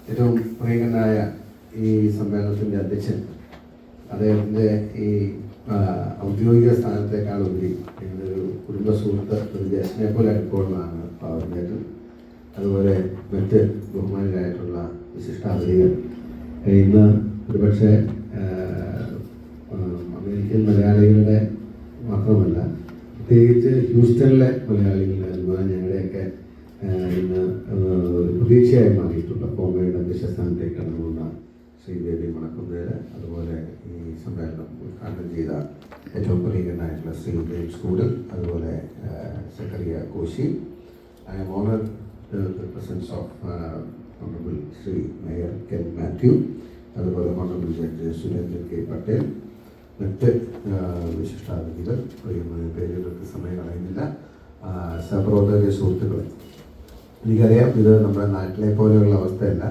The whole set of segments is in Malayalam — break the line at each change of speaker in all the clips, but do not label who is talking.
ഏറ്റവും പ്രിയങ്കനായ ഈ സമ്മേളനത്തിൻ്റെ അധ്യക്ഷൻ, അദ്ദേഹത്തിൻ്റെ ഈ ഔദ്യോഗിക സ്ഥാനത്തേക്കാളുപരി ഞങ്ങളൊരു കുടുംബ സുഹൃത്ത്, ഒരു ജ്യേഷ്ഠനെ പോലെ അടുപ്പമുള്ളതാണ് പാവച്ചേട്ടൻ. അതുപോലെ മറ്റ് ബഹുമാനികളായിട്ടുള്ള വിശിഷ്ടാതിഥികൾ. ഇന്ന് ഒരുപക്ഷെ അമേരിക്കൻ മലയാളികളുടെ മാത്രമല്ല, പ്രത്യേകിച്ച് ഹ്യൂസ്റ്റണിലെ മലയാളികളുടെ അതുപോലെ ഞങ്ങളുടെയൊക്കെ ഇന്ന് പ്രതീക്ഷയായി മാറിയിട്ടുള്ള കോമയുടെ അധ്യക്ഷസ്ഥാനത്തേക്ക് കടന്നു പോകുന്ന ശ്രീദേവി മണക്കുന്നേര്, അതുപോലെ ഈ സമ്മേളനം ഉദ്ഘാടനം ചെയ്ത ഏറ്റവും പ്രിയങ്കനായിട്ടുള്ള ശ്രീ ജെയിംസ് കൂടൽ, അതുപോലെ Zachariah Koshy. I am honoured the presence of Honorable Sri Mayor Ken Matthew, അതുപോലെ Honorable Judge Surendran K Patel, മറ്റ് വിശിഷ്ടാതിഥികൾ, പേരുകൾക്ക് സമയം കളയുന്നില്ല, സഹപ്രവർത്തക സുഹൃത്തുക്കളെ. എനിക്കറിയാം ഇത് നമ്മുടെ നാട്ടിലെ പോലെയുള്ള അവസ്ഥയല്ല.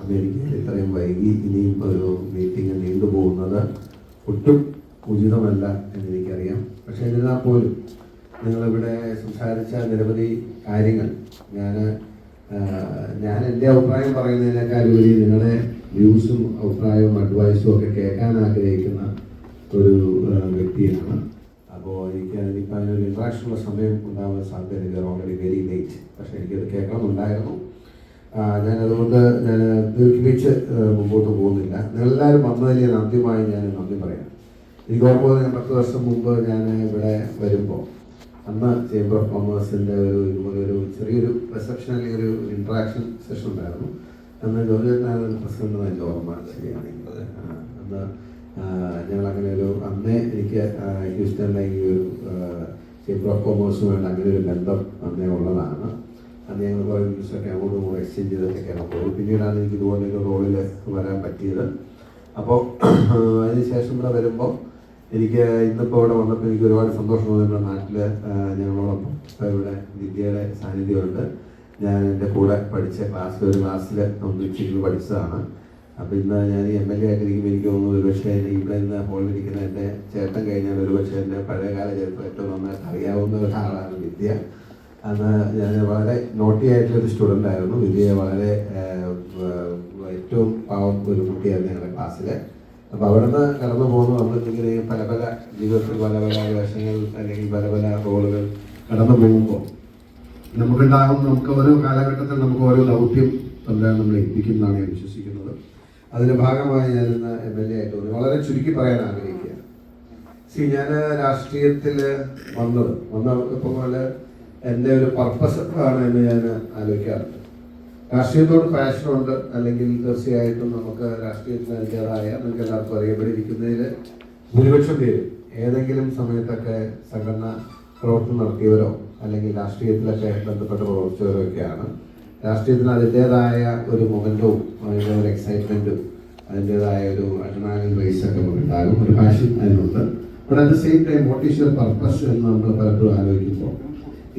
അമേരിക്കയിൽ ഇത്രയും വൈകി ഇനിയും ഒരു മീറ്റിംഗ് നീണ്ടുപോകുന്നത് ഒട്ടും ഉചിതമല്ല എന്നെനിക്കറിയാം. പക്ഷേ എന്നിരുന്നാൽ പോലും നിങ്ങളിവിടെ സംസാരിച്ച നിരവധി കാര്യങ്ങൾ ഞാൻ എൻ്റെ അഭിപ്രായം പറയുന്നതിനേക്കാൾ ഉപരി നിങ്ങളുടെ വ്യൂസും അഭിപ്രായവും അഡ്വൈസും ഒക്കെ കേൾക്കാൻ ആഗ്രഹിക്കുന്ന ഒരു വ്യക്തിയാണ്. അപ്പോൾ എനിക്കിപ്പോൾ അതിനൊരു ഇൻട്രാക്ഷനുള്ള സമയം ഉണ്ടാവാൻ സാധ്യതയില്ല. Already very late. പക്ഷേ എനിക്കത് കേൾക്കണമെന്നുണ്ടായിരുന്നു. ഞാനതുകൊണ്ട് ദീർഘിപ്പിച്ച് മുമ്പോട്ട് പോകുന്നില്ല. നിങ്ങളെല്ലാവരും വന്നതിൽ ഞാൻ ആദ്യമായി ഞാൻ നന്ദി പറയാം. എനിക്ക് ഓർമ്മ 10 വർഷം മുമ്പ് ഞാൻ ഇവിടെ വരുമ്പോൾ അന്ന് ചേംബർ ഓഫ് കൊമേഴ്സിൻ്റെ ഒരു ചെറിയൊരു റിസപ്ഷൻ അല്ലെങ്കിൽ ഒരു ഇൻട്രാക്ഷൻ സെഷൻ ഉണ്ടായിരുന്നു. അന്ന് ജോലിനായിരുന്നു പ്രസിഡന്റ്. എൻ്റെ ഓർമ്മ ശരിയാണെങ്കിൽ അന്ന് ഞങ്ങളങ്ങനെ അന്നേ എനിക്ക് ഹ്യൂസ്റ്റണിലെ ഈ ഒരു ചേംബർ ഓഫ് കൊമേഴ്സുമായിട്ട് അങ്ങനെ ഒരു ബന്ധം അന്നേ ഉള്ളതാണ്. അന്ന് ഞങ്ങൾ കുറേ ന്യൂസൊക്കെ അങ്ങോട്ടും കൂടെ എക്സ്ചേഞ്ച് ചെയ്തൊക്കെയാണ് പോയത്. പിന്നീടാണ് എനിക്ക് ഇതുപോലെ ഒരു റോളിൽ വരാൻ പറ്റിയത്. അപ്പോൾ അതിനുശേഷം ഇവിടെ വരുമ്പോൾ എനിക്ക് ഇന്നിപ്പോൾ ഇവിടെ വന്നപ്പോൾ എനിക്ക് ഒരുപാട് സന്തോഷം തോന്നി. നമ്മുടെ നാട്ടിൽ ഞങ്ങളോടൊപ്പം ഇപ്പോൾ ഇവിടെ വിദ്യയുടെ സാന്നിധ്യമുണ്ട്. ഞാൻ എൻ്റെ കൂടെ പഠിച്ച ഒരു ക്ലാസ്സിൽ ഒന്നിച്ചിരുന്ന് പഠിച്ചതാണ്. അപ്പോൾ ഇന്ന് ഞാൻ ഈ MLA ആയിട്ടിരിക്കുമ്പോൾ എനിക്ക് തോന്നുന്നു ഒരുപക്ഷെ ഇവിടെ ഇന്ന് ഹോളിലിരിക്കുന്ന എൻ്റെ ചേട്ടൻ കഴിഞ്ഞാൽ ഒരുപക്ഷെ എൻ്റെ പഴയകാല ചരിത്രം ഏറ്റവും നന്നായിട്ട് അറിയാവുന്ന ഒരാളാണ് വിദ്യ. അന്ന് ഞാൻ വളരെ നോട്ടി ആയിട്ടുള്ളൊരു സ്റ്റുഡൻ്റ് ആയിരുന്നു. വിദ്യയെ വളരെ ഏറ്റവും പാവം ഒരു കുട്ടിയായിരുന്നു ഞങ്ങളുടെ ക്ലാസ്സിൽ. അപ്പോൾ അവിടെ നിന്ന് കടന്നു പോകുന്നു. നമ്മളിങ്ങനെ പല പല ജീവിതത്തിൽ പല പല വേഷങ്ങൾ അല്ലെങ്കിൽ പല പല റോളുകൾ കടന്നു പോകുമ്പോൾ നമുക്ക് ഓരോ കാലഘട്ടത്തിൽ നമുക്ക് ഓരോ ദൗത്യം തമ്മിലാണ് നമ്മൾ ഏൽപ്പിക്കുന്നതാണ് ഞാൻ വിശ്വസിക്കുന്നത്. അതിൻ്റെ ഭാഗമായി ഞാനിന്ന് MLA ആയിട്ട് തോന്നി. വളരെ ചുരുക്കി പറയാൻ ആഗ്രഹിക്കുകയാണ്. ഞാൻ രാഷ്ട്രീയത്തിൽ വന്നപ്പോൾ പോലെ എൻ്റെ ഒരു പർപ്പസ് ആണ് എന്ന് ഞാൻ ആലോചിക്കാറുണ്ട്. രാഷ്ട്രീയത്തോട് പാഷനുണ്ട്, അല്ലെങ്കിൽ തീർച്ചയായിട്ടും നമുക്ക് രാഷ്ട്രീയത്തിന് അതിൻ്റെതായ നമുക്ക് എല്ലാവർക്കും അറിയപ്പെട്ടിരിക്കുന്നതിൽ ഭൂരിപക്ഷം പേര് ഏതെങ്കിലും സമയത്തൊക്കെ സംഘടന പ്രവർത്തനം നടത്തിയവരോ അല്ലെങ്കിൽ രാഷ്ട്രീയത്തിലൊക്കെ ബന്ധപ്പെട്ട് പ്രവർത്തിച്ചവരോ ഒക്കെയാണ്. രാഷ്ട്രീയത്തിന് അതിൻ്റേതായ ഒരു മൊമെൻറ്റവും അതിൻ്റെ ഒരു എക്സൈറ്റ്മെൻറ്റും അതിൻ്റേതായ ഒരു അഡ്രിനാലിൻ റേസൊക്കെ ഉണ്ടാകും, ഒരു പാഷൻ അതിനുണ്ട്. But at the same time what is your purpose എന്ന് നമ്മൾ പലപ്പോഴും ആലോചിക്കുമ്പോൾ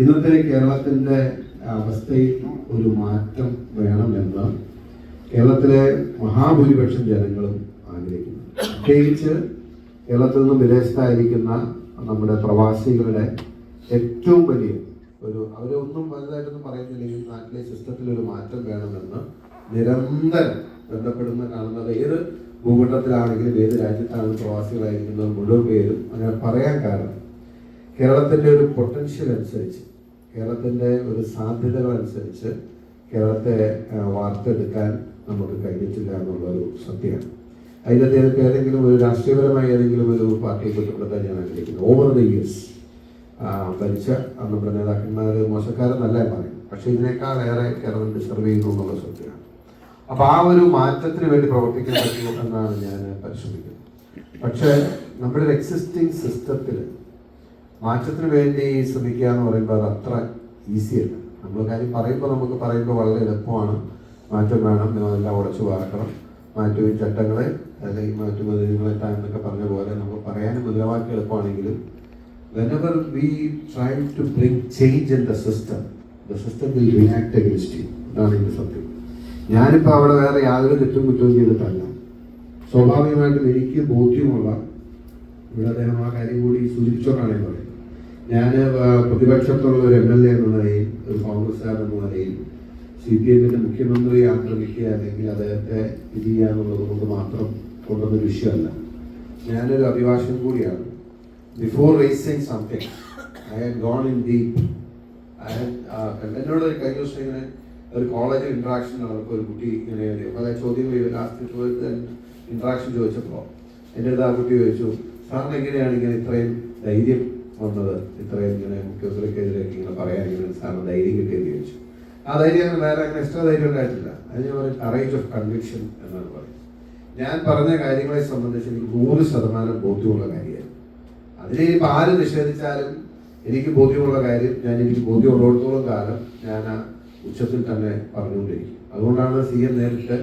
ഇന്നത്തെ കേരളത്തിൻ്റെ അവസ്ഥയിൽ ഒരു മാറ്റം വേണമെന്ന് കേരളത്തിലെ മഹാഭൂരിപക്ഷം ജനങ്ങളും ആഗ്രഹിക്കുന്നു. പ്രത്യേകിച്ച് കേരളത്തിൽ നിന്നും വിദേശത്തായിരിക്കുന്ന നമ്മുടെ പ്രവാസികളുടെ ഏറ്റവും വലിയ അവരൊന്നും വലുതായിട്ടൊന്നും പറയുന്നില്ലെങ്കിൽ നാട്ടിലെ സിസ്റ്റത്തിലൊരു മാറ്റം വേണമെന്ന് നിരന്തരം ബന്ധപ്പെടുന്ന കാണുന്നത് ഏത് ഭൂഖണ്ഡത്തിലാണെങ്കിലും ഏത് രാജ്യത്താണെങ്കിലും പ്രവാസികളായിരിക്കുന്നത് മുഴുവൻ പേരും അങ്ങനെ പറയാൻ കാരണം കേരളത്തിൻ്റെ ഒരു പൊട്ടൻഷ്യൽ അനുസരിച്ച്, കേരളത്തിൻ്റെ ഒരു സാധ്യതകൾ അനുസരിച്ച് കേരളത്തെ വാർത്തെടുക്കാൻ നമുക്ക് കഴിഞ്ഞിട്ടില്ല എന്നുള്ളൊരു സത്യമാണ്. അതിനകത്ത് ഏതെങ്കിലും ഒരു രാഷ്ട്രീയപരമായ ഏതെങ്കിലും ഒരു പാർട്ടിയെ കുറ്റപ്പെടുത്താൻ ഞാൻ ആഗ്രഹിക്കുന്നു. ഓവർ ദ ഇയേഴ്സ് ഭരിച്ച നമ്മുടെ നേതാക്കന്മാർ മോശക്കാരെന്നല്ല പറയും, പക്ഷേ ഇതിനേക്കാൾ ഏറെ കേരളം ഡിസർവ് ചെയ്യുന്നു എന്നുള്ള സത്യമാണ്. അപ്പോൾ ആ ഒരു മാറ്റത്തിന് വേണ്ടി പ്രവർത്തിക്കാൻ പറ്റുമോ എന്നാണ് ഞാൻ പരിശ്രമിക്കുന്നത്. പക്ഷേ നമ്മുടെ ഒരു എക്സിസ്റ്റിംഗ് സിസ്റ്റത്തിൽ മാറ്റത്തിന് വേണ്ടി ശ്രമിക്കുക എന്ന് പറയുമ്പോൾ അത് അത്ര ഈസിയല്ല. നമ്മൾ കാര്യം പറയുമ്പോൾ വളരെ എളുപ്പമാണ്. മാറ്റം വേണം, എല്ലാം ഉടച്ചു വാർക്കണം, മാറ്റുകയും ചട്ടങ്ങളെ അല്ലെങ്കിൽ മാറ്റുമതികളെ എന്നൊക്കെ പറഞ്ഞ പോലെ നമുക്ക് പറയാനും മുദ്രാവാക്യം എളുപ്പമാണെങ്കിലും whenever we try to bring change in the system will react against you. അതാണ് എൻ്റെ സത്യം. ഞാനിപ്പോൾ അവിടെ വേറെ യാതൊരു കുറ്റവും ചെയ്തിട്ടല്ല. സ്വാഭാവികമായിട്ടും എനിക്ക് ബോധ്യമുള്ള ഇവിടെ അദ്ദേഹം ആ കാര്യം കൂടി സൂചിപ്പിച്ചോണ്ടാണ് ഞാൻ പറയുന്നത്. ഞാൻ പ്രതിപക്ഷത്തുള്ള ഒരു MLA എന്ന നിലയിൽ, ഒരു കോൺഗ്രസ്സുകാരൻ എന്ന നിലയിൽ CPM മുഖ്യമന്ത്രി ആക്രമിക്കുക അല്ലെങ്കിൽ അദ്ദേഹത്തെ ഇത് ചെയ്യാന്നുള്ളത് കൊണ്ട് മാത്രം കൊണ്ടുവന്നൊരു വിഷയമല്ല. ഞാനൊരു അഭിഭാഷകൻ കൂടിയാണ്. Before raising something I had gone in deep. എന്നോട് കഴിഞ്ഞ ദിവസം ഇങ്ങനെ ഒരു കോളേജ് ഇൻട്രാക്ഷൻ നടന്നപ്പോൾ ഒരു കുട്ടി ഇങ്ങനെ പല ചോദ്യങ്ങൾ ലാസ്റ്റ് ഇൻട്രാക്ഷൻ ചോദിച്ചപ്പോൾ എൻ്റെ അടുത്ത് ആ കുട്ടി ചോദിച്ചു, സാറിന് എങ്ങനെയാണ് ഇങ്ങനെ ഇത്രയും ധൈര്യം വന്നത്, ഇത്രയും ഇങ്ങനെ മുഖ്യമന്ത്രിക്കെതിരെ ഇങ്ങനെ പറയാൻ ഇങ്ങനെ സാറിന് ധൈര്യം കിട്ടിയെന്ന് ചോദിച്ചു. ആ ധൈര്യം അങ്ങനെ വേറെ അങ്ങനെ എക്സ്ട്രാ ധൈര്യം ഉണ്ടായിട്ടില്ല. അത് ഞാൻ പറയും കറേജ് ഓഫ് കൺവിക്ഷൻ എന്നാണ് പറയുന്നത്. ഞാൻ പറഞ്ഞ കാര്യങ്ങളെ സംബന്ധിച്ച് എനിക്ക് 100% ബോധ്യമുള്ള കാര്യമാണ്. അതിനെ ഇപ്പം ആര് നിഷേധിച്ചാലും എനിക്ക് ബോധ്യമുള്ള കാര്യം എനിക്ക് ബോധ്യമുള്ളിടത്തോളം കാലം ഞാൻ ആ ഉച്ചത്തിൽ തന്നെ പറഞ്ഞുകൊണ്ടിരിക്കും. അതുകൊണ്ടാണ് CM നേരിട്ട്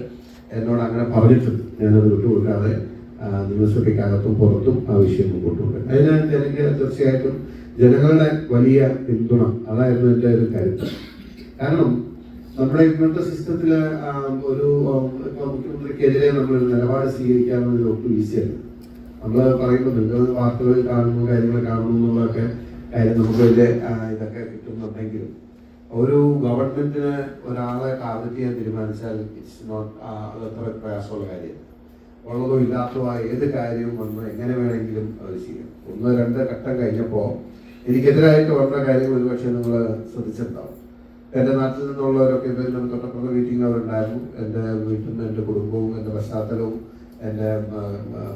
എന്നോട് അങ്ങനെ പറഞ്ഞിട്ടുണ്ട്. ഞാനത് വിട്ടുകൊടുക്കാതെ നിയമസഭയ്ക്കകത്തും പുറത്തും ആ വിഷയം മുമ്പോട്ടുണ്ട്. അതിനാണ് തീർച്ചയായിട്ടും ജനങ്ങളുടെ വലിയ പിന്തുണ അതായിരുന്നു എൻ്റെ ഒരു കരുത്ത്. കാരണം നമ്മുടെ ഇപ്പോഴത്തെ സിസ്റ്റത്തിൽ ഒരു മുഖ്യമന്ത്രിക്കെതിരെ നമ്മൾ നിലപാട് സ്വീകരിക്കാവുന്നതിൽ ഒട്ടും ഈസിയല്ല. നമ്മൾ പറയുമ്പോൾ നിങ്ങൾ വാർത്തകൾ കാണുന്നു, കാര്യങ്ങൾ കാണുന്നു എന്നുള്ളതൊക്കെ കാര്യം നമുക്ക് വലിയ ഇതൊക്കെ കിട്ടുന്നുണ്ടെങ്കിലും ഒരു ഗവൺമെന്റിന് ഒരാളെ ടാർഗറ്റ് ചെയ്യാൻ തീരുമാനിച്ചാൽ ഇറ്റ്സ് നോട്ട് അതത്ര പ്രയാസമുള്ള കാര്യമാണ്. ഉള്ളതോ ഇല്ലാത്തതോ ഏത് കാര്യവും വന്ന് എങ്ങനെ വേണമെങ്കിലും അത് ചെയ്യാം. 1-2 ഘട്ടം കഴിഞ്ഞപ്പോൾ എനിക്കെതിരായിട്ട് വന്ന കാര്യം ഒരുപക്ഷെ നിങ്ങൾ ശ്രദ്ധിച്ചിട്ടുണ്ടാവും. എൻ്റെ നാട്ടിൽ നിന്നുള്ളവരൊക്കെ തൊട്ടപ്പുറത്തെ മീറ്റിംഗ് അവരുണ്ടായിരുന്നു. എൻ്റെ വീട്ടിൽ നിന്ന് എൻ്റെ കുടുംബവും എൻ്റെ പശ്ചാത്തലവും എൻ്റെ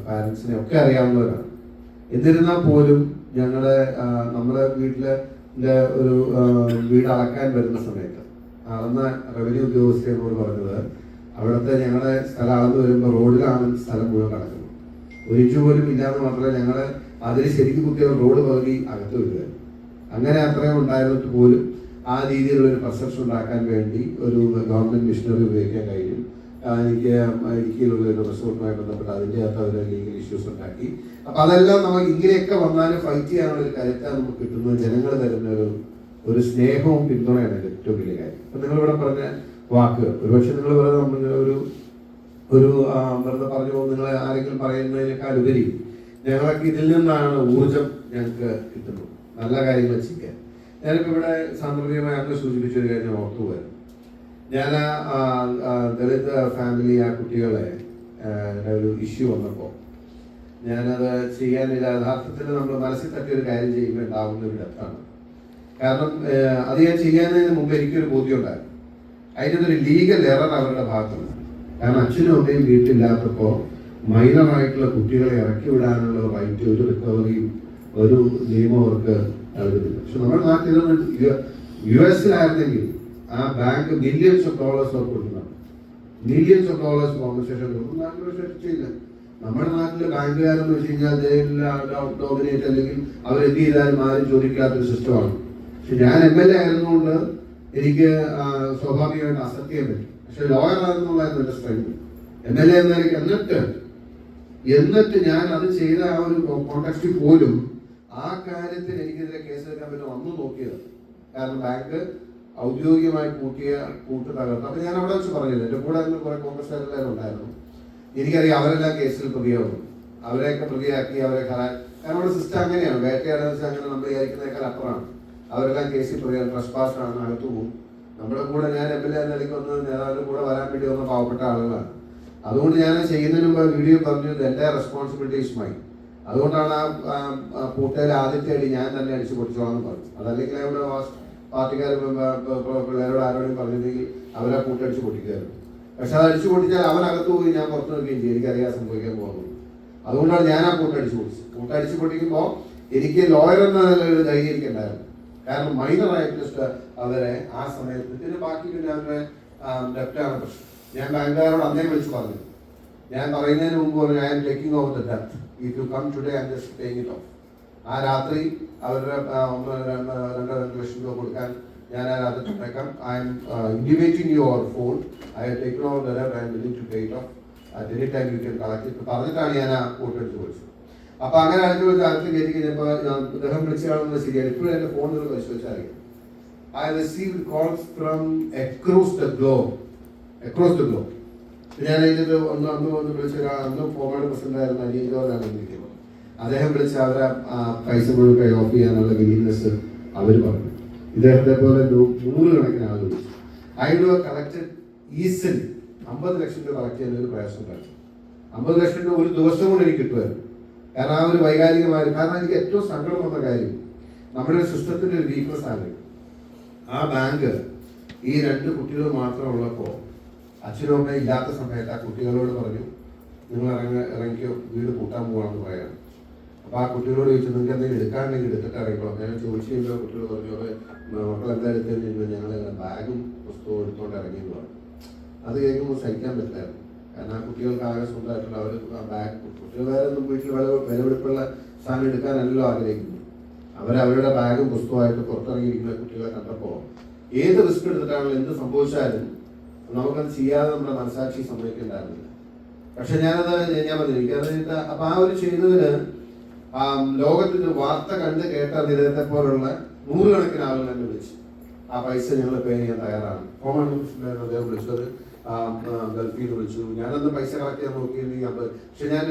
പാരൻസിനെ ഒക്കെ അറിയാവുന്നവരാണ്. എന്നിരുന്നാൽ പോലും നമ്മുടെ വീട്ടിലെ ഒരു വീട് അളക്കാൻ വരുന്ന സമയത്ത് അളന്ന റവന്യൂ ഉദ്യോഗസ്ഥയോട് പറഞ്ഞത് അവിടുത്തെ ഞങ്ങളുടെ സ്ഥലം അളന്ന് വരുമ്പോൾ റോഡിലാണ് സ്ഥലം മുഴുവൻ കിടക്കുന്നത്. 1 ഇഞ്ച് പോലും ഇല്ലാന്ന് മാത്രമല്ല ഞങ്ങളെ അതിൽ ശരിക്കും കുത്തിയ റോഡ് പകുതി അകത്ത് വരിക. അങ്ങനെ അത്രയും ഉണ്ടായിരുന്നിട്ട് പോലും ആ രീതിയിലുള്ള ഒരു പെർസെപ്ഷൻ ഉണ്ടാക്കാൻ വേണ്ടി ഒരു ഗവൺമെന്റ് മിഷനറി ഉപയോഗിക്കാൻ കഴിയും. എനിക്ക് ഇടുക്കിയിലുള്ള ഒരു റിസോർട്ടുമായി ബന്ധപ്പെട്ട് അതിൻ്റെ അകത്ത് അവർ ലീഗൽ ഇഷ്യൂസ് ഉണ്ടാക്കി. അപ്പം അതെല്ലാം നമുക്ക് ഇങ്ങനെയൊക്കെ വന്നാലും ഫൈറ്റ് ചെയ്യാനുള്ള ഒരു കരുത്താണ് നമുക്ക് കിട്ടുന്നത്. ജനങ്ങൾ തരുന്ന ഒരു സ്നേഹവും പിന്തുണയാണ് ഏറ്റവും വലിയ കാര്യം. അപ്പം നിങ്ങളിവിടെ പറഞ്ഞ വാക്ക് ഒരുപക്ഷെ നിങ്ങൾ വെറുതെ ഒരു വെറുതെ പറഞ്ഞു പോകും, നിങ്ങൾ ആരെങ്കിലും പറയുന്നതിനേക്കാൾ ഉപരി ഞങ്ങൾക്ക് ഇതിൽ നിന്നാണ് ഊർജം ഞങ്ങൾക്ക് കിട്ടുന്നത് നല്ല കാര്യങ്ങൾ ചെയ്യാൻ. ഞാനിപ്പോൾ ഇവിടെ സാന്ദർഭികമായി അങ്ങ് സൂചിപ്പിച്ചൊരു കാര്യം ഓർത്തു പോയത്. ഞാൻ ദളിത് ഫാമിലി ആ കുട്ടികളെ ഒരു ഇഷ്യൂ വന്നപ്പോൾ ഞാനത് ചെയ്യാനില്ല. യഥാർത്ഥത്തിൽ നമ്മൾ മനസ്സിൽ തട്ടിയൊരു കാര്യം ചെയ്യുമ്പോൾ ഉണ്ടാകുന്ന ഒരു ഡെത്താണ്. കാരണം അത് ഞാൻ ചെയ്യുന്നതിന് മുമ്പ് എനിക്കൊരു ബോധ്യം ഉണ്ടായിരുന്നു. അതിനൊരു ലീഗൽ എറർ അവരുടെ ഭാഗത്തുണ്ട്. കാരണം അച്ഛനും അമ്മയും വീട്ടിലില്ലാത്തപ്പോൾ മൈനറായിട്ടുള്ള കുട്ടികളെ ഇറക്കി വിടാനുള്ള റൈറ്റ് ഒരു റിക്കവറിയും ഒരു നിയമം അവർക്ക് നൽകുന്നില്ല. പക്ഷെ നമ്മുടെ നാട്ടിൽ US-ലായിരുന്നെങ്കിൽ ആ ബാങ്ക് $millions അവർക്ക് കൊടുക്കുന്നുണ്ട്. $millions കോമ്പൻസേഷൻ കൊടുക്കും. നാട്ടിൽ പക്ഷേ ചെയ്യില്ല. നമ്മുടെ നാട്ടിലെ ബാങ്കുകാരെന്ന് വെച്ച് കഴിഞ്ഞാൽ ഡോമിനേറ്റ് അല്ലെങ്കിൽ അവരെന്ത് ചെയ്താലും ആരും ചോദിക്കാത്തൊരു സിസ്റ്റമാണ്. പക്ഷെ ഞാൻ MLA ആയിരുന്നുകൊണ്ട് എനിക്ക് സ്വാഭാവികമായിട്ട് അസെപ്റ്റ് ചെയ്യാൻ പറ്റും. പക്ഷെ ലോയർ ആയിരുന്നുള്ളായിരുന്നു എൻ്റെ സ്ട്രെങ്ത്. MLA എന്നായിരിക്കും. എന്നിട്ട് ഞാൻ അത് ചെയ്ത ആ ഒരു കോണ്ടെക്സ്റ്റിൽ പോലും ആ കാര്യത്തിൽ എനിക്കെതിരെ കേസെടുക്കാൻ പറ്റും അന്ന് നോക്കിയത്. കാരണം ബാങ്ക് ഔദ്യോഗികമായി കൂട്ട് തകർന്നു. അപ്പൊ ഞാൻ അവിടെ വെച്ച് പറഞ്ഞില്ല, എൻ്റെ കൂടെ കുറെ കോൺഗ്രസ്സുകാരെല്ലാം ഉണ്ടായിരുന്നു. എനിക്കറിയാം അവരെല്ലാം കേസിൽ പ്രതിയാവും. അവരെയൊക്കെ പ്രതിയാക്കി അവരെ കാരണം അവിടെ സിസ്റ്റം അങ്ങനെയാണ്. വേട്ടയാടെന്ന് വെച്ചാൽ അങ്ങനെ നമ്മൾ വിചാരിക്കുന്നതിനേക്കാൾ അപ്പുറമാണ്. അവരെല്ലാം കേസിൽ പ്രതിയാണ്, ട്രസ്പാസാണ്, അകത്തു പോകും. നമ്മുടെ കൂടെ ഞാൻ MLA നിലയ്ക്ക് വന്ന് നേതാവിൻ്റെ കൂടെ വരാൻ വേണ്ടി വന്ന പാവപ്പെട്ട ആളുകളാണ്. അതുകൊണ്ട് ഞാൻ ചെയ്യുന്നതിന് മുമ്പ് വീഡിയോ പറഞ്ഞു എൻ്റെ റെസ്പോൺസിബിലിറ്റി ഇസ് മൈൻ. അതുകൊണ്ടാണ് ആ പൂട്ടയിൽ ആദ്യത്തെ അടി ഞാൻ തന്നെ അടിച്ചു പൊട്ടിച്ചോളാന്ന് പറഞ്ഞു. അതല്ലെങ്കിൽ അവിടെ പാർട്ടിക്കാർ പിള്ളേരോട് ആരോടും പറഞ്ഞില്ലെങ്കിൽ അവരെ പൂട്ടടിച്ച് പൊട്ടിക്കായിരുന്നു. പക്ഷെ അത് അടിച്ചു പൊട്ടിച്ചാൽ അവനകത്ത് പോയി ഞാൻ പുറത്തു നിൽക്കുകയും ചെയ്യും. എനിക്കറിയാൻ സംഭവിക്കാൻ പോകുന്നു. അതുകൊണ്ടാണ് ഞാൻ ആ പൂട്ടടിച്ച് പൊട്ടിച്ചത്. പൂട്ടടിച്ച് പൊട്ടിക്കുമ്പോൾ എനിക്ക് ലോയർ എന്ന നിലയിൽ ധൈര്യം എനിക്കുണ്ടായിരുന്നു. കാരണം മൈനറായിട്ട് അവരെ ആ സമയത്ത് ഇതിന് ബാക്കി പിന്നെ അവരുടെ ഡെപ്റ്റാണ് പ്രശ്നം. ഞാൻ ബാങ്കുകാരോട് അന്നേ വിളിച്ച് പറഞ്ഞു, ഞാൻ പറയുന്നതിന് മുമ്പ് പറഞ്ഞു I'm taking over the ഡെപ്റ്റ്. If you come today I'm just paying it off. ആ രാത്രി അവരുടെ 1-2 ലക്ഷം രൂപ കൊടുക്കാൻ ഞാൻ ആ രാത്രി തന്നേക്കാം. I'm intimating you over phone. I have taken over the ഡെപ്റ്റ്. I'm willing to pay it off at any time you can collect it പറഞ്ഞിട്ടാണ് ഞാൻ ആ കൂട്ടെടുത്ത് വിളിച്ചത്. അപ്പൊ അങ്ങനെ അടിച്ചു വിളിച്ച് അടുത്ത് കയറ്റി കഴിഞ്ഞപ്പോൾ അദ്ദേഹം വിളിച്ചു കാണുന്നത് ശരിയാണ്. ഇപ്പോഴും എൻ്റെ ഫോൺ നിങ്ങൾ പരിശോധിച്ചാൽ അറിയാം. I received calls from across the globe. ഞാൻ അതിൻ്റെ ഒന്ന് വിളിച്ച അന്ന് ഫോമയുടെ പ്രസിഡന്റ് ആയിരുന്ന അനിയജോറാണ് വിളിക്കുന്നത്. അദ്ദേഹം വിളിച്ച് അവരെ പൈസ മുഴുവൻ പേ ഓഫ് ചെയ്യാനുള്ള വില്ലിങ്നെസ് അവർ പറഞ്ഞു. ഇദ്ദേഹത്തെ പോലെ 100 കണക്കിന് ആൾ വിളിച്ചു. I would have collected easily 50 lakh രൂപ കളക്ട് ചെയ്യുന്ന ഒരു പ്രയാസം ഉണ്ടായിരുന്നു. 50 ലക്ഷം രൂപ ഒരു ദിവസം കൊണ്ട് എനിക്ക് കിട്ടുമായിരുന്നു. കാരണം ആ ഒരു വൈകാരികമായ, കാരണം എനിക്ക് ഏറ്റവും സങ്കടം വന്ന കാര്യം നമ്മുടെ സിസ്റ്റത്തിന്റെ ഒരു വീക്ക്നെസ് ആണ്. ആ ബാങ്ക് ഈ 2 കുട്ടികൾ മാത്രം ഉള്ളപ്പോൾ അച്ഛനും അമ്മയും ഇല്ലാത്ത സമയത്ത് ആ കുട്ടികളോട് പറഞ്ഞു, നിങ്ങൾ ഇറങ്ങിയോ, വീട് കൂട്ടാൻ പോകണമെന്ന് പറയാം. അപ്പോൾ ആ കുട്ടികളോട് ചോദിച്ചു, നിങ്ങൾക്ക് എന്തെങ്കിലും എടുക്കാണ്ടെങ്കിൽ എടുത്തിട്ട് ഇറങ്ങിക്കോ. ഞാൻ ചോദിച്ചു കഴിയുമ്പോൾ കുട്ടികൾ പറഞ്ഞു, മക്കൾ എന്താ എടുത്തതെന്ന് ചോദിച്ചാൽ ഞങ്ങൾ ബാഗും പുസ്തകവും എടുത്തുകൊണ്ട് ഇറങ്ങിയെന്ന് പറഞ്ഞു. അത് കേൾക്കുമ്പോൾ സഹിക്കാൻ പറ്റില്ലായിരുന്നു. കാരണം ആ കുട്ടികൾക്ക് ആകെ സ്വന്തമായിട്ടുള്ള അവർ ആ ബാഗ്, കുട്ടികൾ വേറെ ഒന്നും വീട്ടിൽ വിലപിടിപ്പുള്ള സാധനം എടുക്കാനല്ലോ ആഗ്രഹിക്കുന്നു. അവരവരുടെ ബാഗും പുസ്തകമായിട്ട് പുറത്തിറങ്ങിയിരിക്കുന്ന കുട്ടികളെ കണ്ടപ്പോൾ ഏത് റിസ്ക് എടുത്തിട്ടാണെങ്കിലും എന്ത് സംഭവിച്ചാലും നമുക്കത് ചെയ്യാതെ നമ്മുടെ മനസാക്ഷി സമ്മതിക്കുന്നുണ്ടായിരുന്നില്ല. പക്ഷെ ഞാൻ പറഞ്ഞിരിക്കുന്നത് അപ്പൊ ആ ഒരു ചെയ്തതിന് ലോകത്തിന്റെ വാർത്ത കണ്ട് കേട്ട നിരത്തെ പോലുള്ള 100 കണക്കിന് ആളുകൾ എന്നെ വിളിച്ചു. ആ പൈസ ഞങ്ങൾ പേ ചെയ്യാൻ തയ്യാറാണ്. കോമൺ അദ്ദേഹം വിളിച്ചത് ഗൾഫിൽ നിന്ന് വിളിച്ചു. ഞാനന്ന് പൈസ കളക്ട് ചെയ്യാൻ നോക്കിയിരുന്നെങ്കിൽ പക്ഷെ ഞാൻ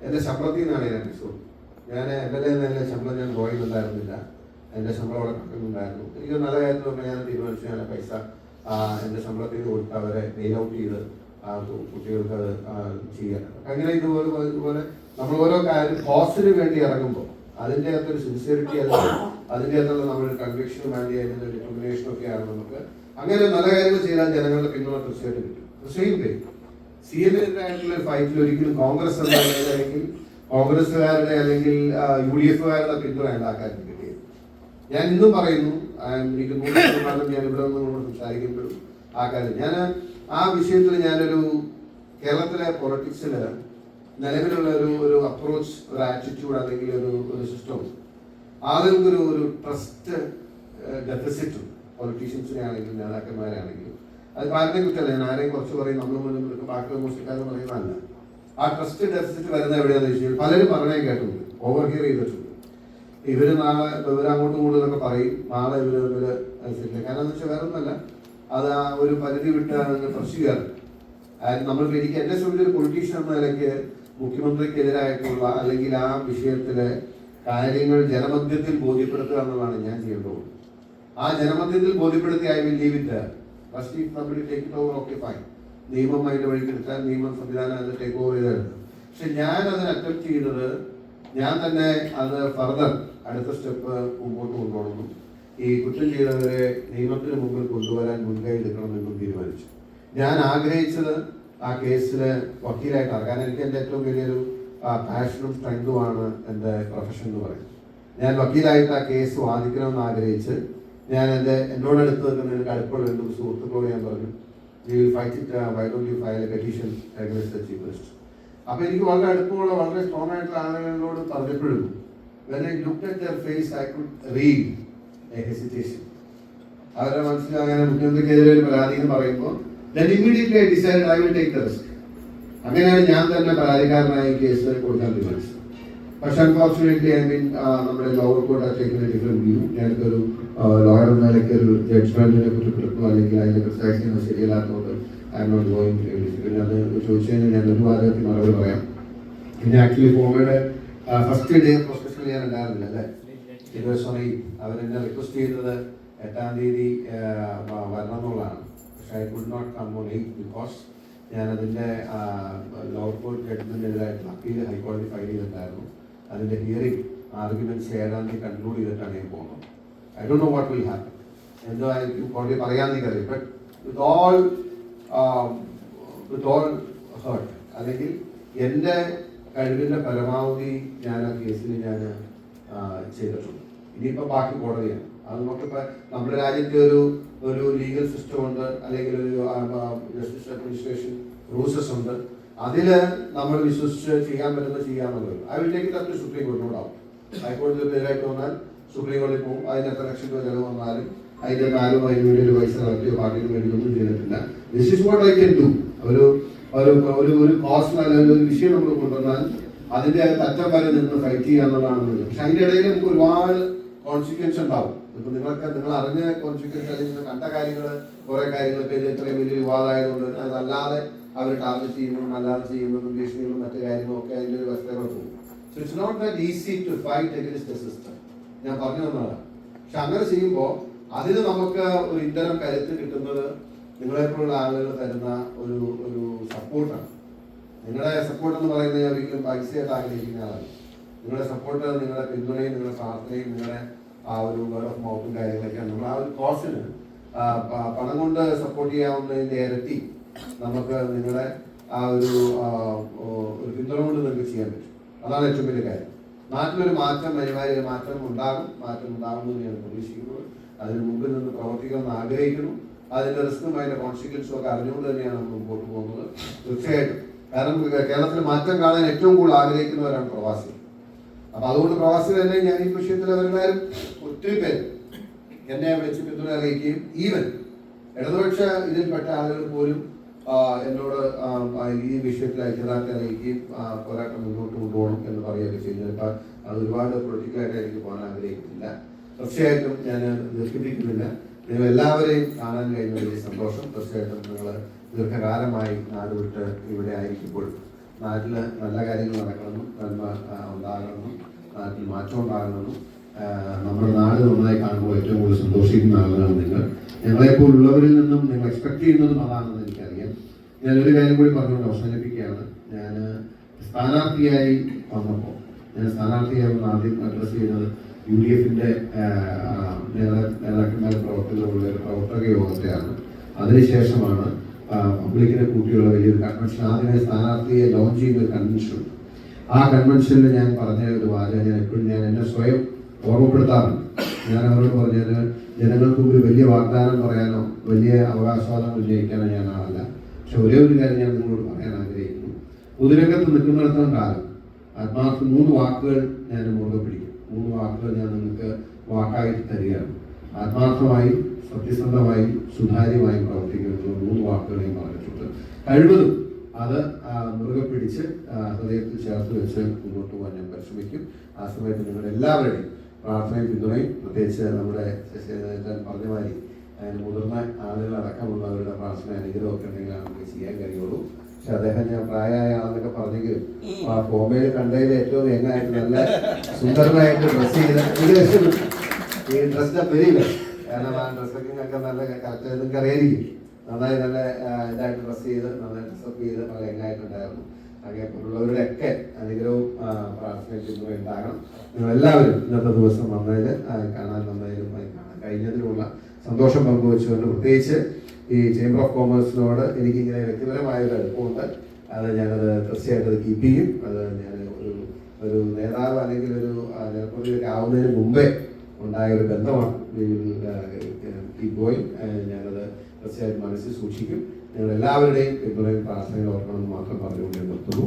എൻ്റെ ശമ്പളത്തിൽ നിന്നാണ് ഞാൻ വിളിച്ചത്. ഞാൻ എൻ്റെ ശമ്പളം ഞാൻ പോയിട്ടുണ്ടായിരുന്നില്ല. എൻ്റെ ശമ്പളം അവിടെ കിട്ടുന്നുണ്ടായിരുന്നു. എനിക്ക് നല്ല കാര്യത്തിൽ പറഞ്ഞാൽ ഞാൻ തീരുമാനിച്ചു, ഞാൻ പൈസ എൻ്റെ ശമ്പളത്തിൽ നിന്ന് കൊടുത്ത് അവരെ മെയിൽ ഔട്ട് ചെയ്ത് കുട്ടികൾക്ക് അത് ചെയ്യാൻ. അങ്ങനെ ഇതുപോലെ നമ്മൾ ഓരോ കാര്യം കോസിന് വേണ്ടി ഇറങ്ങുമ്പോൾ അതിൻ്റെ അകത്തൊരു സിൻസിയറിറ്റി, അതിൻ്റെ അകത്തുള്ള നമ്മുടെ കൺവിക്ഷനും വേണ്ടി അതിൻ്റെ ഡിറ്റർമിനേഷനും ഒക്കെയാണ് നമുക്ക്. അങ്ങനെ നല്ല കാര്യങ്ങൾ ചെയ്താൽ ജനങ്ങളുടെ പിന്തുണ തീർച്ചയായിട്ടും കിട്ടും. സെയിം വേ CNA-നെതിരായിട്ടുള്ള ഫൈറ്റിൽ ഒരിക്കലും കോൺഗ്രസ് അല്ലെങ്കിൽ കോൺഗ്രസ്സുകാരുടെ അല്ലെങ്കിൽ UDF-കാരുടെ പിന്തുണ ഉണ്ടാക്കാൻ കിട്ടിയത്. ഞാൻ ഇന്നും പറയുന്നു, എനിക്ക് 100% ഞാൻ ഇവിടെ നിന്ന് സംസാരിക്കുമ്പോഴും ആ കാര്യം ഞാൻ ആ വിഷയത്തിൽ ഞാനൊരു കേരളത്തിലെ പൊളിറ്റിക്സിൽ നിലവിലുള്ള ഒരു അപ്രോച്ച്, ഒരു ആറ്റിറ്റ്യൂഡ് അല്ലെങ്കിൽ ഒരു സിസ്റ്റം, ആളുകൾക്കൊരു ട്രസ്റ്റ് ഡെഫിസിറ്റും പൊളിറ്റീഷ്യൻസിനെ ആണെങ്കിലും നേതാക്കന്മാരാണെങ്കിലും. അത് പാരനെ കുറിച്ചല്ല, ഞാൻ ആരെയും കുറച്ച് പറയും, നമ്മൾ മുന്നിൽ ബാക്കിയുള്ള മോശക്കാരെന്ന് പറയുന്നതല്ല. ആ ട്രസ്റ്റ് ഡെഫിസിറ്റ് വരുന്ന എവിടെയാണെന്ന് വെച്ച് കഴിഞ്ഞാൽ പലരും പറഞ്ഞേ കേട്ടിട്ടുണ്ട്, ഓവർ ഹിയർ ചെയ്തിട്ടുണ്ട്. ഇവര് നാളെ അങ്ങോട്ടും ഇങ്ങോട്ടും എന്നൊക്കെ പറയും, നാളെ ഇവര് അനുസരിക്കില്ല. കാരണം എന്ന് വെച്ചാൽ വേറെ ഒന്നല്ല, അത് ആ ഒരു പരിധി വിട്ട് പ്രശ്നം. നമ്മൾക്ക് എനിക്ക് എന്നെ സംബന്ധിച്ച പൊളിറ്റീഷ്യൻ എന്ന നിലയ്ക്ക് മുഖ്യമന്ത്രിക്കെതിരായിട്ടുള്ള അല്ലെങ്കിൽ ആ വിഷയത്തിലെ കാര്യങ്ങൾ ജനമധ്യത്തിൽ ബോധ്യപ്പെടുത്തുക എന്നുള്ളതാണ് ഞാൻ ചെയ്യേണ്ടത്. ആ ജനമധ്യത്തിൽ ബോധ്യപ്പെടുത്തി I will leave it. First if somebody take it over, okay fine. നിയമം അതിൻ്റെ വഴിക്ക് എടുത്താൽ നിയമം സംവിധാനം അത് ടേക്ക് ഓവർ ചെയ്തെടുത്ത്. പക്ഷെ ഞാൻ അതിന് അറ്റംപ്റ്റ് ചെയ്തത് ഞാൻ തന്നെ അത് ഫർദർ അടുത്ത സ്റ്റെപ്പ് മുമ്പോട്ട് കൊണ്ടുപോകണം. ഈ കുറ്റം ചെയ്തവരെ നിയമത്തിന് മുമ്പിൽ കൊണ്ടുവരാൻ മുൻകൈ എടുക്കണമെന്നും തീരുമാനിച്ചു. ഞാൻ ആഗ്രഹിച്ചത് ആ കേസില് വക്കീലായിട്ടാണ്. കാരണം എനിക്ക് എൻ്റെ ഏറ്റവും വലിയൊരു പാഷനും സ്ട്രെങ്തുമാണ് എൻ്റെ പ്രൊഫഷൻ എന്ന് പറയുന്നത്. ഞാൻ വക്കീലായിട്ട് ആ കേസ് വാദിക്കണമെന്ന് ആഗ്രഹിച്ച് ഞാൻ എന്നോടടുത്ത് നിൽക്കുന്ന എനിക്ക് അടുപ്പുള്ള എൻ്റെ സുഹൃത്തുക്കളോട് ഞാൻ പറഞ്ഞു, you will fight it, why don't you file A petition against the chief minister. അപ്പോൾ എനിക്ക് വളരെ അടുപ്പമുള്ള വളരെ സ്ട്രോങ് ആയിട്ടുള്ള ആളുകളോട് പറഞ്ഞപ്പോഴും when I looked at their face, I could read a hesitation. അവരുടെ മനസ്സിൽ അങ്ങനെ മുഖ്യമന്ത്രിക്കെതിരെ ഒരു പരാതി എന്ന് പറയുമ്പോൾ then immediately I decided I will take the risk. അങ്ങനെയാണ് ഞാൻ തന്നെ പരാതിക്കാരനായി കേസ് കൊടുക്കാൻ തീരുമാനിച്ചത്. പക്ഷെ അൺഫോർച്ചുനേറ്റ്ലി നമ്മുടെ lower court has taken a different view. ഞാനിതൊരു ലോയർ എന്ന നിലയ്ക്ക് ഒരു ജഡ്ജ്മെന്റിനെ കുറിച്ച് അല്ലെങ്കിൽ അതിനെ ക്രിറ്റിസൈസ് ചെയ്യുന്നത് ശരിയല്ലാത്തതുകൊണ്ട് I'm not going to discipline. അത് ചോദിച്ചു കഴിഞ്ഞാൽ ഞാൻ ഒരു വാദത്തിൽ മറുപടി പറയാം. പിന്നെ ആക്ച്വലി ഫോമയുടെ ഫസ്റ്റ് ഡേ പ്രൊസസ്സിൽ ഞാൻ ഉണ്ടായിരുന്നില്ല അല്ലേ. ഇരുപത് അവരെന്നെ റിക്വസ്റ്റ് ചെയ്തത് 8-ാം തീയതി വരണം എന്നുള്ളതാണ്. പക്ഷെ I could not come on 8 because ഞാൻ അതിൻ്റെ ലോവർ കോർട്ട് ജഡ്ജ്മെൻറ്റിനെതിരായിട്ടുള്ള അപ്പീൽ ഹൈക്കോടതി ഫയൽ ചെയ്തിട്ടുണ്ടായിരുന്നു. അതിൻ്റെ ഹിയറിംഗ് ആർഗ്യുമെന്റ്സ് 7-ാം തീയതി കൺക്ലൂഡ് ചെയ്തിട്ടാണ് ഞാൻ പോകുന്നത്. I don't know what will happen. എന്തോ കോടതി പറയാൻ എനിക്കറിയാം. ബട്ട് വിത്ത് ഓൾ ഹേർട്ട് അല്ലെങ്കിൽ എൻ്റെ കഴിവിൻ്റെ പരമാവധി ഞാൻ ആ കേസിൽ ഞാൻ ചെയ്തിട്ടുണ്ട്. ഇനിയിപ്പോൾ ബാക്കി കോടതിയാണ്. അത് നമുക്കിപ്പോൾ നമ്മുടെ രാജ്യത്തെ ഒരു ലീഗൽ സിസ്റ്റം ഉണ്ട്, അല്ലെങ്കിൽ ഒരു ജസ്റ്റിസ് അഡ്മിനിസ്ട്രേഷൻ പ്രോസസ് ഉണ്ട്. അതിൽ നമ്മൾ വിശ്വസിച്ച് ചെയ്യാൻ പറ്റുന്നത് ചെയ്യാമെന്നുള്ളത്. I will take it up to Supreme കോടതി. ഉണ്ടാവും ഹൈക്കോടതി എതിരായിട്ട് വന്നാൽ സുപ്രീം കോടതി പോകും. അതിന് എത്ര ലക്ഷം രൂപ ചെലവ് വന്നാലും അതിൻ്റെ 4 അതിന് വേണ്ടി ഒരു പൈസ കളക്ട് പാർട്ടിക്ക് വേണ്ടി ഒന്നും ചെയ്തിട്ടില്ല. This is what I can do. ഒരു കോസ്റ്റ് അല്ലെങ്കിൽ ഒരു വിഷയം നമ്മൾ കൊണ്ടുവന്നാൽ അതിൻ്റെ അറ്റം വരെ നിന്ന് ഫൈറ്റ് ചെയ്യുക എന്നുള്ളതാണ്. പക്ഷെ അതിൻ്റെ ഇടയിൽ നമുക്ക് ഒരുപാട് കോൺസിക്വൻസ് ഉണ്ടാവും. ഇപ്പൊ നിങ്ങൾ അറിഞ്ഞ കോൺസിക്വൻസ് അല്ലെങ്കിൽ നിങ്ങൾ കണ്ട കാര്യങ്ങൾ കുറെ കാര്യങ്ങളൊക്കെ ഇത്രയും വലിയ വിവാദമായതുകൊണ്ട് അതല്ലാതെ അവർ ടാർഗറ്റ് ചെയ്യുന്നതും അല്ലാതെ ചെയ്യുന്നതും ഭീഷണികളും മറ്റു കാര്യങ്ങളും ഒക്കെ അതിൻ്റെ ഒരു വസ്തുത പോകും. So it's not that easy to fight against the system. ഞാൻ പറഞ്ഞു തന്നതാണ്. പക്ഷെ അങ്ങനെ ചെയ്യുമ്പോൾ അതിന് നമുക്ക് ഒരു ഇത്തരം കരുത്ത് കിട്ടുന്നത് നിങ്ങളെപ്പോലുള്ള ആളുകൾ തരുന്ന ഒരു സപ്പോർട്ടാണ്. നിങ്ങളുടെ സപ്പോർട്ട് എന്ന് പറയുന്നത് ഒരിക്കലും പൈസയായിട്ട് ആഗ്രഹിക്കുന്ന ആളാണ്. നിങ്ങളുടെ സപ്പോർട്ട്, നിങ്ങളുടെ പിന്തുണയും, നിങ്ങളുടെ പ്രാർത്ഥനയും, നിങ്ങളുടെ ആ ഒരു വേർഡ് ഓഫ് മൗത്തും കാര്യങ്ങളൊക്കെയാണ്. നമ്മൾ ആ ഒരു കോസിന് പണം കൊണ്ട് സപ്പോർട്ട് ചെയ്യാവുന്നതിൻ്റെ ഇരട്ടി നമുക്ക് നിങ്ങളുടെ ആ ഒരു പിന്തുണ കൊണ്ട് നിങ്ങൾക്ക് ചെയ്യാൻ പറ്റും. അതാണ് ഏറ്റവും വലിയ കാര്യം. നാട്ടിലൊരു മാറ്റം, അനിവാര്യ മാറ്റം ഉണ്ടാകുമെന്ന് ഞാൻ പ്രതീക്ഷിക്കുന്നത്. അതിന് മുമ്പിൽ നിന്ന് പ്രവർത്തിക്കണമെന്ന് ആഗ്രഹിക്കുന്നു. അതിൻ്റെ റിസ്ക്കും അതിൻ്റെ കോൺസിക്വൻസും ഒക്കെ അറിഞ്ഞുകൊണ്ട് തന്നെയാണ് നമ്മൾ മുമ്പോട്ട് പോകുന്നത്. തീർച്ചയായിട്ടും. കാരണം കേരളത്തിൽ മാറ്റം കാണാൻ ഏറ്റവും കൂടുതൽ ആഗ്രഹിക്കുന്നവരാണ് പ്രവാസികൾ. അപ്പം അതുകൊണ്ട് പ്രവാസികൾ തന്നെ ഞാൻ ഈ വിഷയത്തിൽ അവരെല്ലാവരും ഒത്തിരി പേര് എന്നെ വിളിച്ച് പിന്തുണ അറിയിക്കുകയും ഈവൻ ഇടതുപക്ഷ ഇതിൽപ്പെട്ട ആളുകൾ പോലും എന്നോട് ഈ വിഷയത്തിൽ ഐക്യദാർഢ്യം അറിയിക്കുകയും പോരാട്ടം മുന്നോട്ട് കൊണ്ടുപോകണം എന്ന് പറയുകയൊക്കെ ചെയ്യുന്നത്. ഇപ്പം അത് ഒരുപാട് പൊളിറ്റിക്കലായിട്ട് എനിക്ക് പോകാൻ ആഗ്രഹിക്കുന്നില്ല. തീർച്ചയായിട്ടും ഞാൻ ദീർഘിപ്പിക്കുന്നില്ല. നിങ്ങൾ എല്ലാവരെയും കാണാൻ കഴിഞ്ഞ വലിയ സന്തോഷം. തീർച്ചയായിട്ടും നിങ്ങൾ ദീർഘകാലമായി നാട് വിട്ട് ഇവിടെ ആയിരിക്കുമ്പോൾ നാട്ടിൽ നല്ല കാര്യങ്ങൾ നടക്കണമെന്നും നന്മ ഉണ്ടാകണമെന്നും നാട്ടിൽ മാറ്റം ഉണ്ടാകണമെന്നും നമ്മുടെ നാട് നന്നായി കാണുമ്പോൾ ഏറ്റവും കൂടുതൽ സന്തോഷിക്കുന്ന ആളുകളാണ് നിങ്ങൾ. ഞങ്ങളെപ്പോലുള്ളവരിൽ നിന്നും നിങ്ങൾ എക്സ്പെക്ട് ചെയ്യുന്നതും അതാണെന്ന് എനിക്കറിയാം. ഞാനൊരു കാര്യം കൂടി പറഞ്ഞുകൊണ്ട് അവസാനിപ്പിക്കുകയാണ്. ഞാൻ സ്ഥാനാർത്ഥിയായി വന്നപ്പോൾ ആദ്യം അഡ്രസ്സ് ചെയ്യുന്നത് UDF-ന്റെ നേതാക്കന്മാരും പ്രവർത്തകരുള്ള ഒരു പ്രവർത്തക യോഗത്തെയാണ്. അതിനുശേഷമാണ് പബ്ലിക്കിനെ കൂട്ടിയുള്ള വലിയൊരു കൺവെൻഷൻ. ആദ്യമേ സ്ഥാനാർത്ഥിയെ ലോഞ്ച് ചെയ്യുന്ന ഒരു കൺവെൻഷൻ. ആ കൺവെൻഷനിൽ ഞാൻ പറഞ്ഞ ഒരു വാചകം ഞാൻ എന്നെ സ്വയം ഓർമ്മപ്പെടുത്താറുണ്ട്. ഞാൻ അവരോട് പറഞ്ഞത് ജനങ്ങൾക്ക് മുമ്പിൽ വലിയ വാഗ്ദാനം പറയാനോ വലിയ അവകാശവാദം ഉന്നയിക്കാനോ ഞാൻ ആളല്ല. പക്ഷെ ഒരേ ഒരു കാര്യം ഞാൻ നിങ്ങളോട് പറയാൻ ആഗ്രഹിക്കുന്നു. പൊതുരംഗത്ത് നിൽക്കുന്നിടത്തോളം കാലം ആത്മാർത്ഥ 3 വാക്കുകൾ ഞാൻ മുറുകെ പിടിക്കും. 3 വാക്കുകൾ ഞാൻ നിങ്ങൾക്ക് വാക്കായിട്ട് തരികയാണ്. ആത്മാർത്ഥമായും സത്യസന്ധമായും സുതാര്യമായും പ്രവർത്തിക്കുന്ന 3 വാക്കുകൾ ഞാൻ പറഞ്ഞിട്ടുണ്ട്. കഴിവതും അത് മുറുകെ പിടിച്ച് ഹൃദയത്തിൽ ചേർത്ത് വെച്ച് മുന്നോട്ട് പോകാൻ ഞാൻ പരിശ്രമിക്കും. ആ സമയത്ത് നിങ്ങളുടെ എല്ലാവരുടെയും പ്രാർത്ഥനയും പിന്തുണയും, പ്രത്യേകിച്ച് നമ്മുടെ പറഞ്ഞ മാതിരി അതിന് മുതിർന്ന ആളുകളടക്കമുള്ളവരുടെ പ്രാർത്ഥന അനുഗ്രഹമൊക്കെ ഉണ്ടെങ്കിൽ നമുക്ക് ചെയ്യാൻ കഴിയുള്ളൂ. പക്ഷെ അദ്ദേഹം ഞാൻ പ്രായമായ ആളെന്നൊക്കെ പറഞ്ഞെങ്കിലും ആ ഫോമയിൽ കണ്ടതിൽ ഏറ്റവും എങ്ങായിട്ട് നല്ല സുന്ദരമായിട്ട് ഡ്രസ്സ് ചെയ്ത് ഈ ഡ്രസ്സിനെ വരില്ല. കാരണം ആ ഡ്രസ്സൊക്കെ ഞങ്ങൾക്ക് നല്ല കറക്റ്റ് നിങ്ങൾക്ക് അറിയായിരിക്കും. നന്നായി നല്ല ഇതായിട്ട് ഡ്രസ്സ് ചെയ്ത് നന്നായി ഡ്രസ്സപ്പ് ചെയ്ത് നല്ല എങ്ങായിട്ടുണ്ടായിരുന്നു. അങ്ങനെയുള്ളവരുടെ ഒക്കെ അനുഗ്രഹവും പ്രാർത്ഥനയും പിന്തുണ ഉണ്ടാകണം. നിങ്ങളെല്ലാവരും ഇന്നത്തെ ദിവസം വന്നതിൽ കാണാൻ കഴിഞ്ഞതിലുള്ള സന്തോഷം പങ്കുവെച്ചുകൊണ്ട്, പ്രത്യേകിച്ച് ഈ ചേംബർ ഓഫ് കോമേഴ്സിനോട് എനിക്കിങ്ങനെ വ്യക്തിപരമായ ഒരു അടുപ്പമുണ്ട്. അത് ഞാനത് തീർച്ചയായിട്ടും അത് കീപ്പ് ചെയ്യും. അത് ഞാൻ ഒരു നേതാവ് അല്ലെങ്കിൽ ഒരു ജനപ്രതിനിധിയൊക്കെ ആവുന്നതിന് മുമ്പേ ഉണ്ടായ ഒരു ബന്ധമാണ്. Keep going. ഞാനത് തീർച്ചയായിട്ടും മനസ്സിൽ സൂക്ഷിക്കും. നിങ്ങൾ എല്ലാവരുടെയും പിന്തുണയും പ്രാർത്ഥനയും ഓർക്കണമെന്ന് മാത്രം പറഞ്ഞുകൊണ്ട് നിർത്തുന്നു.